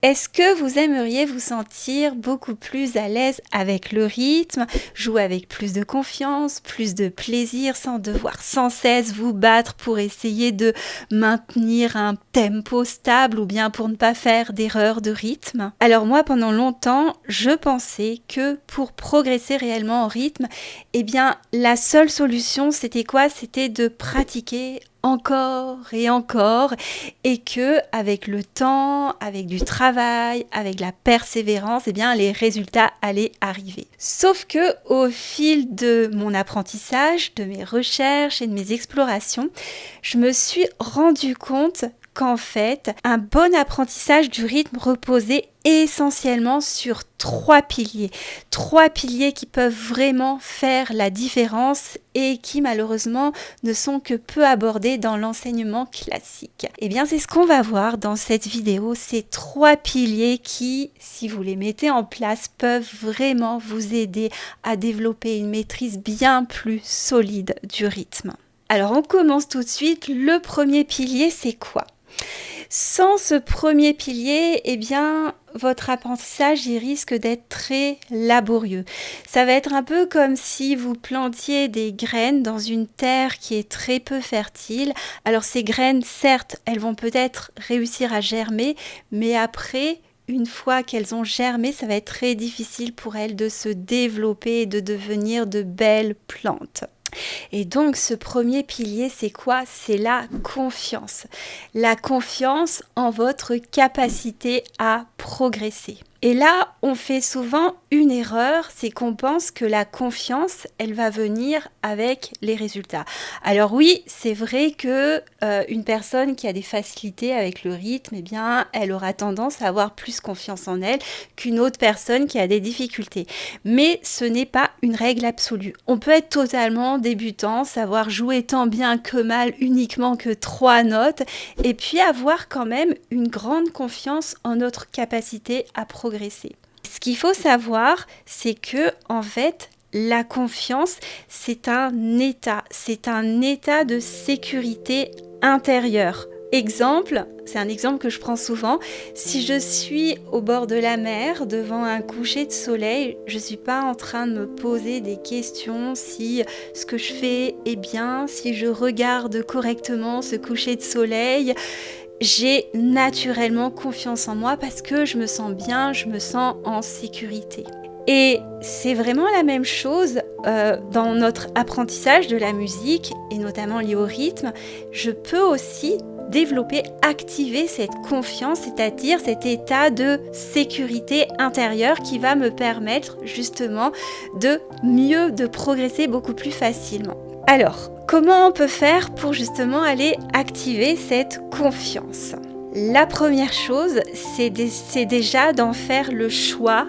Est-ce que vous aimeriez vous sentir beaucoup plus à l'aise avec le rythme, jouer avec plus de confiance, plus de plaisir sans devoir sans cesse vous battre pour essayer de maintenir un tempo stable ou bien pour ne pas faire d'erreur de rythme? Alors moi, pendant longtemps, je pensais que pour progresser réellement en rythme, eh bien, la seule solution, c'était quoi? C'était de pratiquer encore et encore et que avec le temps, avec du travail, avec la persévérance, eh bien les résultats allaient arriver. Sauf que au fil de mon apprentissage, de mes recherches et de mes explorations, je me suis rendu compte qu'en fait, un bon apprentissage du rythme reposait essentiellement sur trois piliers. Trois piliers qui peuvent vraiment faire la différence et qui malheureusement ne sont que peu abordés dans l'enseignement classique. Eh bien, c'est ce qu'on va voir dans cette vidéo, ces trois piliers qui, si vous les mettez en place, peuvent vraiment vous aider à développer une maîtrise bien plus solide du rythme. Alors, on commence tout de suite. Le premier pilier, c'est quoi ? Sans ce premier pilier, eh bien, votre apprentissage il risque d'être très laborieux. Ça va être un peu comme si vous plantiez des graines dans une terre qui est très peu fertile. Alors ces graines, certes, elles vont peut-être réussir à germer, mais après, une fois qu'elles ont germé, ça va être très difficile pour elles de se développer et de devenir de belles plantes. Et donc ce premier pilier, c'est quoi? C'est la confiance. La confiance en votre capacité à progresser. Et là, on fait souvent une erreur, c'est qu'on pense que la confiance, elle va venir avec les résultats. Alors oui, c'est vrai que une personne qui a des facilités avec le rythme, eh bien, elle aura tendance à avoir plus confiance en elle qu'une autre personne qui a des difficultés. Mais ce n'est pas une règle absolue. On peut être totalement débutant, savoir jouer tant bien que mal, uniquement que 3 notes, et puis avoir quand même une grande confiance en notre capacité à progresser. Ce qu'il faut savoir, c'est que en fait, la confiance, c'est un état de sécurité intérieure. Exemple, c'est un exemple que je prends souvent. Si je suis au bord de la mer, devant un coucher de soleil, je ne suis pas en train de me poser des questions si ce que je fais est bien, si je regarde correctement ce coucher de soleil. J'ai naturellement confiance en moi parce que je me sens bien, je me sens en sécurité. Et c'est vraiment la même chose dans notre apprentissage de la musique et notamment lié au rythme. Je peux aussi développer, activer cette confiance, c'est-à-dire cet état de sécurité intérieure qui va me permettre justement de progresser beaucoup plus facilement. Alors, comment on peut faire pour justement aller activer cette confiance ? La première chose, c'est déjà d'en faire le choix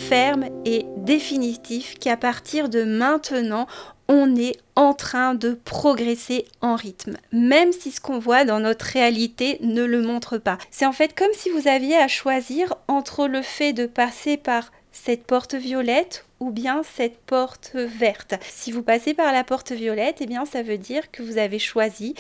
ferme et définitif qu'à partir de maintenant, on est en train de progresser en rythme, même si ce qu'on voit dans notre réalité ne le montre pas. C'est en fait comme si vous aviez à choisir entre le fait de passer par cette porte violette ou bien cette porte verte. Si vous passez par la porte violette, eh bien ça veut dire que vous avez choisi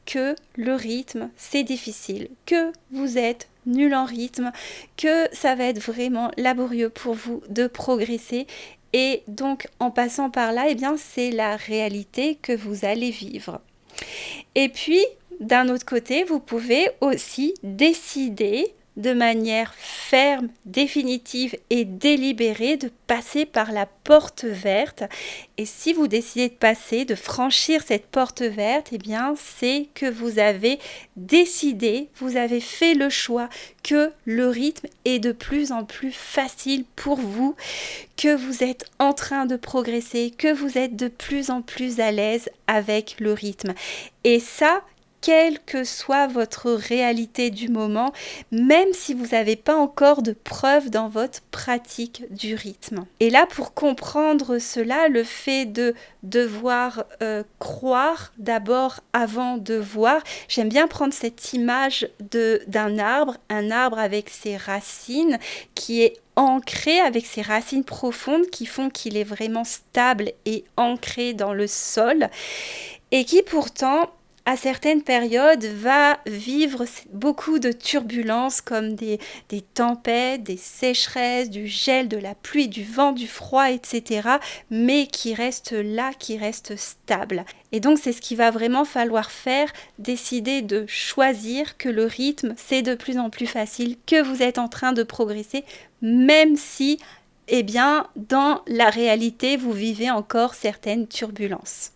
que le rythme c'est difficile, que vous êtes nul en rythme, que ça va être vraiment laborieux pour vous de progresser. Et donc en passant par là, eh bien c'est la réalité que vous allez vivre. Et puis d'un autre côté, vous pouvez aussi décider de manière ferme, définitive et délibérée de passer par la porte verte. Et si vous décidez de passer, de franchir cette porte verte, eh bien, c'est que vous avez décidé, vous avez fait le choix que le rythme est de plus en plus facile pour vous, que vous êtes en train de progresser, que vous êtes de plus en plus à l'aise avec le rythme. Et ça, quelle que soit votre réalité du moment, même si vous n'avez pas encore de preuves dans votre pratique du rythme. Et là, pour comprendre cela, le fait de devoir croire d'abord avant de voir, j'aime bien prendre cette image d'un arbre, un arbre avec ses racines qui est ancré avec ses racines profondes qui font qu'il est vraiment stable et ancré dans le sol et qui pourtant à certaines périodes, va vivre beaucoup de turbulences comme des tempêtes, des sécheresses, du gel, de la pluie, du vent, du froid, etc. mais qui reste là, qui reste stable. Et donc c'est ce qu'il va vraiment falloir faire, décider de choisir que le rythme, c'est de plus en plus facile, que vous êtes en train de progresser, même si, eh bien, dans la réalité, vous vivez encore certaines turbulences.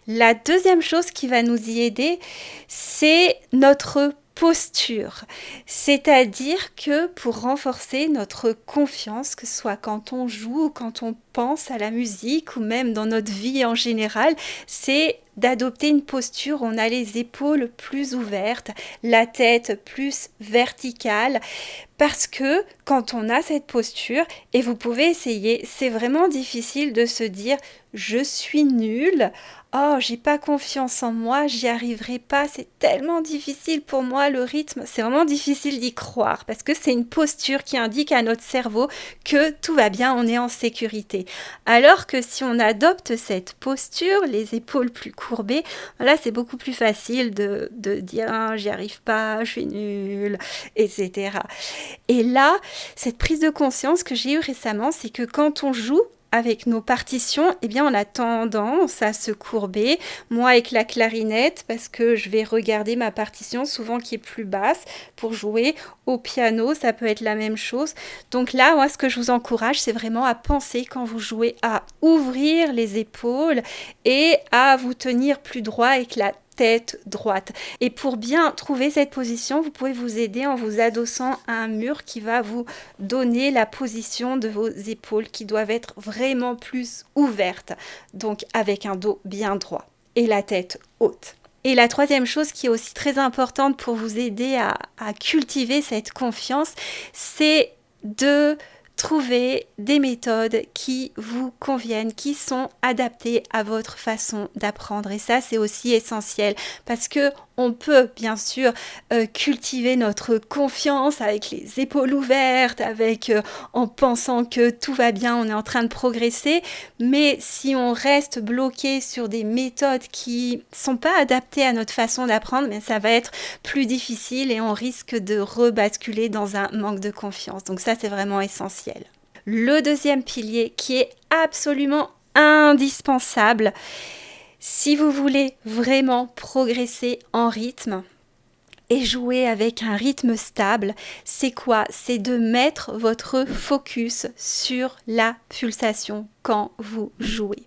La deuxième chose qui va nous y aider, c'est notre posture. C'est-à-dire que pour renforcer notre confiance, que ce soit quand on joue ou quand on pense à la musique ou même dans notre vie en général, c'est d'adopter une posture où on a les épaules plus ouvertes, la tête plus verticale, parce que quand on a cette posture, et vous pouvez essayer, c'est vraiment difficile de se dire je suis nulle, oh j'ai pas confiance en moi, j'y arriverai pas, c'est tellement difficile pour moi le rythme, c'est vraiment difficile d'y croire parce que c'est une posture qui indique à notre cerveau que tout va bien, on est en sécurité. Alors que si on adopte cette posture, les épaules plus courbées, là c'est beaucoup plus facile de dire ah, j'y arrive pas, je suis nulle, etc. Et là, cette prise de conscience que j'ai eue récemment, c'est que quand on joue avec nos partitions, eh bien, on a tendance à se courber. Moi, avec la clarinette, parce que je vais regarder ma partition, souvent qui est plus basse, pour jouer au piano, ça peut être la même chose. Donc là, moi, ce que je vous encourage, c'est vraiment à penser quand vous jouez à ouvrir les épaules et à vous tenir plus droit avec la tête droite. Et pour bien trouver cette position, vous pouvez vous aider en vous adossant à un mur qui va vous donner la position de vos épaules qui doivent être vraiment plus ouvertes, donc avec un dos bien droit et la tête haute. Et la troisième chose qui est aussi très importante pour vous aider à cultiver cette confiance, c'est de trouver des méthodes qui vous conviennent, qui sont adaptées à votre façon d'apprendre. Et ça, c'est aussi essentiel parce que on peut bien sûr cultiver notre confiance avec les épaules ouvertes, en pensant que tout va bien, on est en train de progresser. Mais si on reste bloqué sur des méthodes qui sont pas adaptées à notre façon d'apprendre, mais ça va être plus difficile et on risque de rebasculer dans un manque de confiance. Donc ça, c'est vraiment essentiel. Le deuxième pilier qui est absolument indispensable, si vous voulez vraiment progresser en rythme et jouer avec un rythme stable, c'est quoi? C'est de mettre votre focus sur la pulsation quand vous jouez.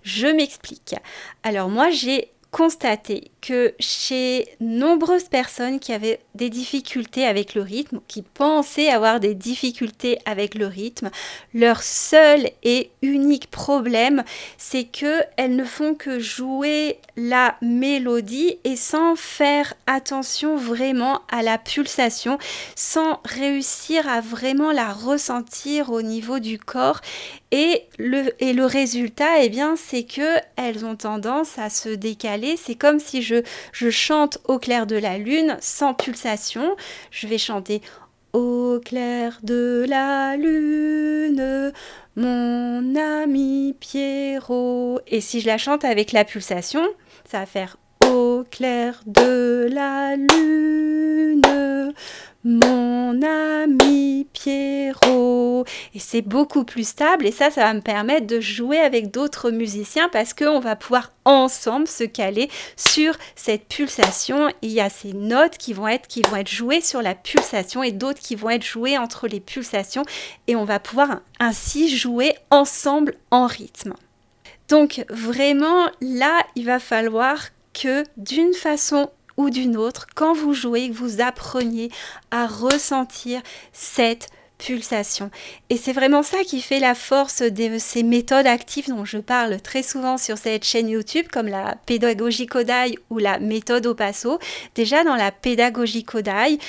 Je m'explique. Alors moi, j'ai constaté que chez nombreuses personnes qui avaient des difficultés avec le rythme, qui pensaient avoir des difficultés avec le rythme, leur seul et unique problème, c'est qu'elles ne font que jouer la mélodie et sans faire attention vraiment à la pulsation, sans réussir à vraiment la ressentir au niveau du corps. Et le résultat, eh bien, c'est qu'elles ont tendance à se décaler. C'est comme si je chante au clair de la lune sans pulsation. Je vais chanter au clair de la lune, mon ami Pierrot. Et si je la chante avec la pulsation, ça va faire au clair de la lune, mon ami Pierrot. Et c'est beaucoup plus stable et ça va me permettre de jouer avec d'autres musiciens parce qu'on va pouvoir ensemble se caler sur cette pulsation. Il y a ces notes qui vont être jouées sur la pulsation et d'autres qui vont être jouées entre les pulsations et on va pouvoir ainsi jouer ensemble en rythme. Donc vraiment là, il va falloir que d'une façon ou d'une autre, quand vous jouez, que vous appreniez à ressentir cette pulsation. Et c'est vraiment ça qui fait la force de ces méthodes actives dont je parle très souvent sur cette chaîne YouTube, comme la pédagogie Kodály ou la méthode au passo. Déjà dans la pédagogie Kodály,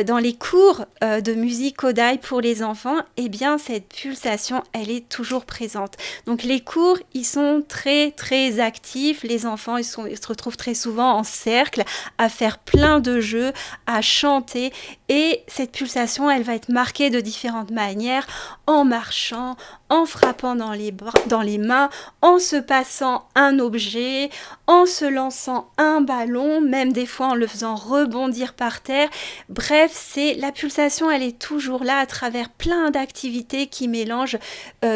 dans les cours de musique Kodály pour les enfants, eh bien cette pulsation, elle est toujours présente. Donc les cours, ils sont très très actifs. Les enfants, ils se retrouvent très souvent en cercle, à faire plein de jeux, à chanter. Et cette pulsation, elle va être marquée de différentes différentes manières, en marchant, en frappant dans les mains, en se passant un objet, en se lançant un ballon, même des fois en le faisant rebondir par terre. Bref, la pulsation, elle est toujours là à travers plein d'activités qui mélangent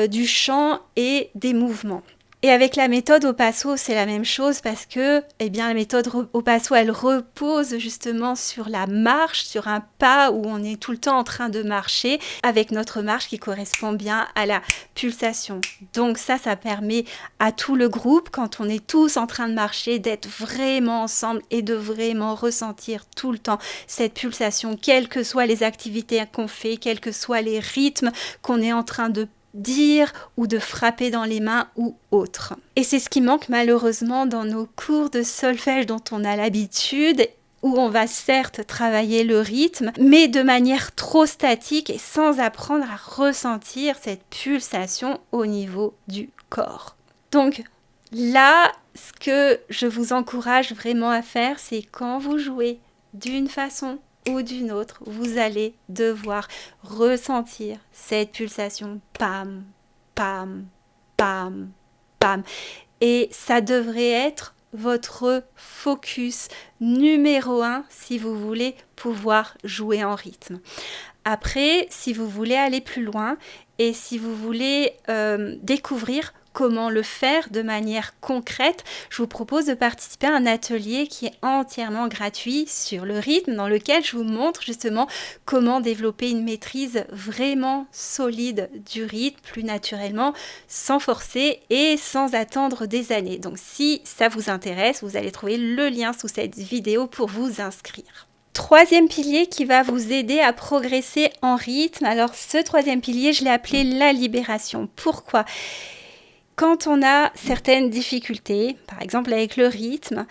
du chant et des mouvements. Et avec la méthode au passo, c'est la même chose parce que la méthode au passo, elle repose justement sur la marche, sur un pas où on est tout le temps en train de marcher avec notre marche qui correspond bien à la pulsation. Donc ça permet à tout le groupe, quand on est tous en train de marcher, d'être vraiment ensemble et de vraiment ressentir tout le temps cette pulsation, quelles que soient les activités qu'on fait, quels que soient les rythmes qu'on est en train de dire ou de frapper dans les mains ou autre. Et c'est ce qui manque malheureusement dans nos cours de solfège dont on a l'habitude, où on va certes travailler le rythme, mais de manière trop statique et sans apprendre à ressentir cette pulsation au niveau du corps. Donc là, ce que je vous encourage vraiment à faire, c'est quand vous jouez d'une façon ou d'une autre, vous allez devoir ressentir cette pulsation pam, pam, pam, pam. Et ça devrait être votre focus numéro 1 si vous voulez pouvoir jouer en rythme. Après, si vous voulez aller plus loin et si vous voulez découvrir comment le faire de manière concrète, je vous propose de participer à un atelier qui est entièrement gratuit sur le rythme, dans lequel je vous montre justement comment développer une maîtrise vraiment solide du rythme, plus naturellement, sans forcer et sans attendre des années. Donc si ça vous intéresse, vous allez trouver le lien sous cette vidéo pour vous inscrire. Troisième pilier qui va vous aider à progresser en rythme. Alors ce troisième pilier, je l'ai appelé la libération. Pourquoi ? Quand on a certaines difficultés, par exemple avec le rythme,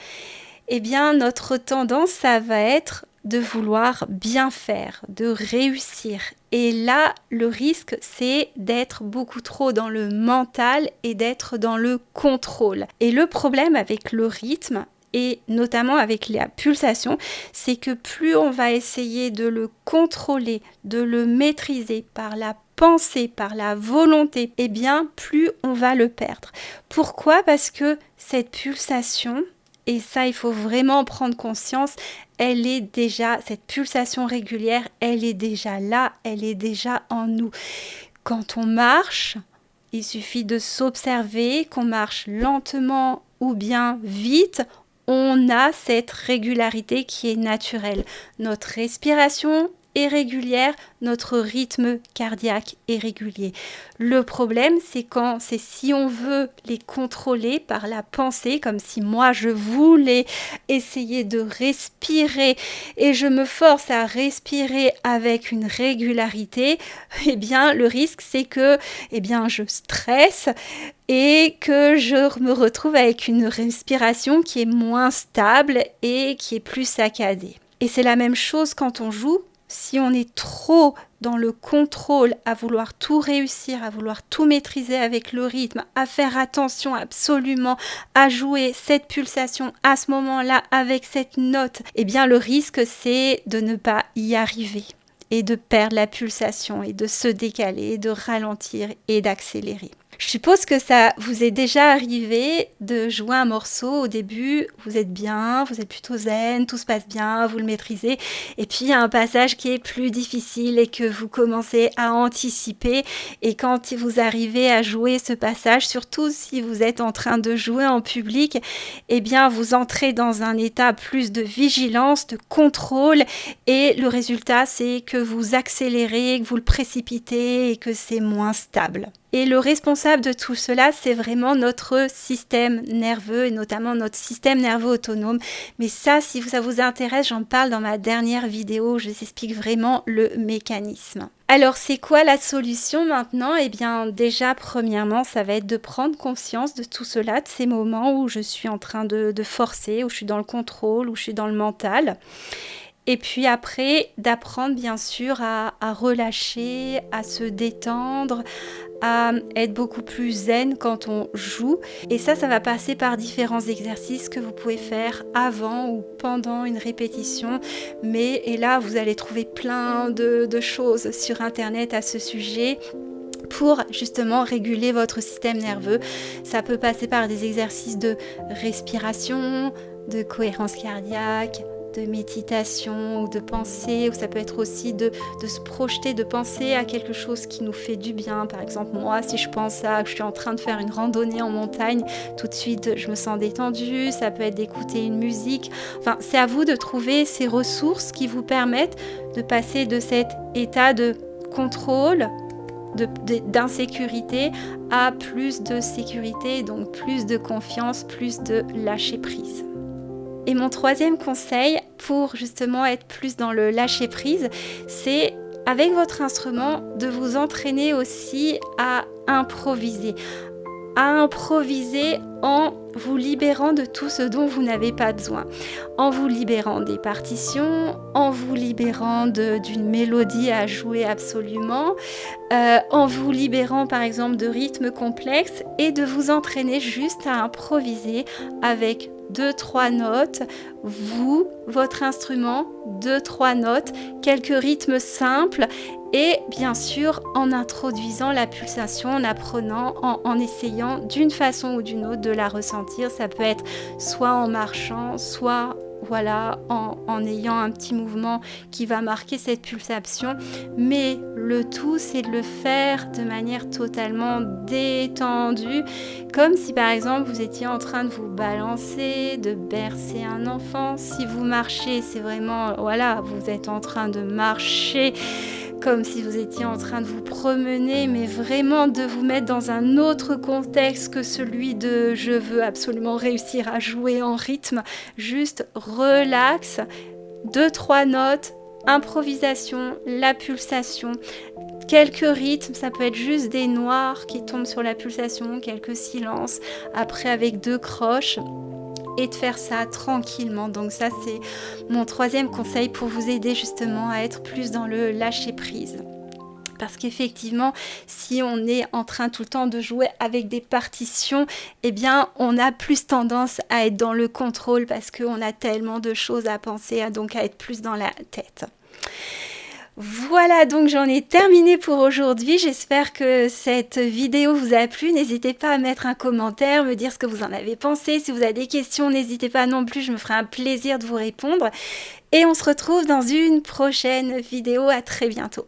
notre tendance, ça va être de vouloir bien faire, de réussir. Et là, le risque, c'est d'être beaucoup trop dans le mental et d'être dans le contrôle. Et le problème avec le rythme, et notamment avec la pulsation, c'est que plus on va essayer de le contrôler, de le maîtriser par la pensée, par la volonté, plus on va le perdre. Pourquoi ? Parce que cette pulsation, et ça il faut vraiment en prendre conscience, cette pulsation régulière, elle est déjà là, elle est déjà en nous. Quand on marche, il suffit de s'observer, qu'on marche lentement ou bien vite, on a cette régularité qui est naturelle. Notre respiration est régulière, notre rythme cardiaque est régulier. Le problème, c'est si on veut les contrôler par la pensée, comme si moi je voulais essayer de respirer et je me force à respirer avec une régularité, le risque c'est que je stresse et que je me retrouve avec une respiration qui est moins stable et qui est plus saccadée. Et c'est la même chose quand on joue. Si on est trop dans le contrôle, à vouloir tout réussir, à vouloir tout maîtriser avec le rythme, à faire attention absolument à jouer cette pulsation à ce moment-là avec cette note, le risque c'est de ne pas y arriver et de perdre la pulsation et de se décaler, de ralentir et d'accélérer. Je suppose que ça vous est déjà arrivé de jouer un morceau au début, vous êtes bien, vous êtes plutôt zen, tout se passe bien, vous le maîtrisez, et puis il y a un passage qui est plus difficile et que vous commencez à anticiper, et quand vous arrivez à jouer ce passage, surtout si vous êtes en train de jouer en public, vous entrez dans un état plus de vigilance, de contrôle, et le résultat c'est que vous accélérez, que vous le précipitez et que c'est moins stable. Et le responsable de tout cela, c'est vraiment notre système nerveux et notamment notre système nerveux autonome. Mais ça, si ça vous intéresse, j'en parle dans ma dernière vidéo où je vous explique vraiment le mécanisme. Alors, c'est quoi la solution maintenant ? Déjà, premièrement, ça va être de prendre conscience de tout cela, de ces moments où je suis en train de forcer, où je suis dans le contrôle, où je suis dans le mental. Et puis après, d'apprendre bien sûr à relâcher, à se détendre, à être beaucoup plus zen quand on joue. Et ça va passer par différents exercices que vous pouvez faire avant ou pendant une répétition. Et là, vous allez trouver plein de choses sur Internet à ce sujet pour justement réguler votre système nerveux. Ça peut passer par des exercices de respiration, de cohérence cardiaque, de méditation ou de pensée, ou ça peut être aussi de se projeter, de penser à quelque chose qui nous fait du bien. Par exemple, moi, si je pense à que je suis en train de faire une randonnée en montagne, tout de suite, je me sens détendue. Ça peut être d'écouter une musique. Enfin, c'est à vous de trouver ces ressources qui vous permettent de passer de cet état de contrôle, d'insécurité à plus de sécurité, donc plus de confiance, plus de lâcher prise. Et mon troisième conseil pour justement être plus dans le lâcher prise, c'est avec votre instrument de vous entraîner aussi à improviser en vous libérant de tout ce dont vous n'avez pas besoin, en vous libérant des partitions, en vous libérant d'une mélodie à jouer absolument, en vous libérant par exemple de rythmes complexes et de vous entraîner juste à improviser avec 2-3 notes, votre instrument, 2-3 notes, quelques rythmes simples et bien sûr en introduisant la pulsation, en apprenant, en essayant d'une façon ou d'une autre de la ressentir. Ça peut être soit en marchant, soit en ayant un petit mouvement qui va marquer cette pulsation, mais le tout c'est de le faire de manière totalement détendue, comme si par exemple vous étiez en train de vous balancer, de bercer un enfant. Si vous marchez, c'est vraiment, vous êtes en train de marcher comme si vous étiez en train de vous promener, mais vraiment de vous mettre dans un autre contexte que celui de je veux absolument réussir à jouer en rythme. Juste relax, 2-3 notes, improvisation, la pulsation, quelques rythmes, ça peut être juste des noirs qui tombent sur la pulsation, quelques silences, après avec 2 croches. Et de faire ça tranquillement. Donc ça, c'est mon troisième conseil pour vous aider justement à être plus dans le lâcher prise. Parce qu'effectivement, si on est en train tout le temps de jouer avec des partitions, eh bien, on a plus tendance à être dans le contrôle parce qu'on a tellement de choses à penser, donc à être plus dans la tête. Voilà, donc j'en ai terminé pour aujourd'hui. J'espère que cette vidéo vous a plu. N'hésitez pas à mettre un commentaire, me dire ce que vous en avez pensé. Si vous avez des questions, n'hésitez pas non plus, je me ferai un plaisir de vous répondre. Et on se retrouve dans une prochaine vidéo. À très bientôt.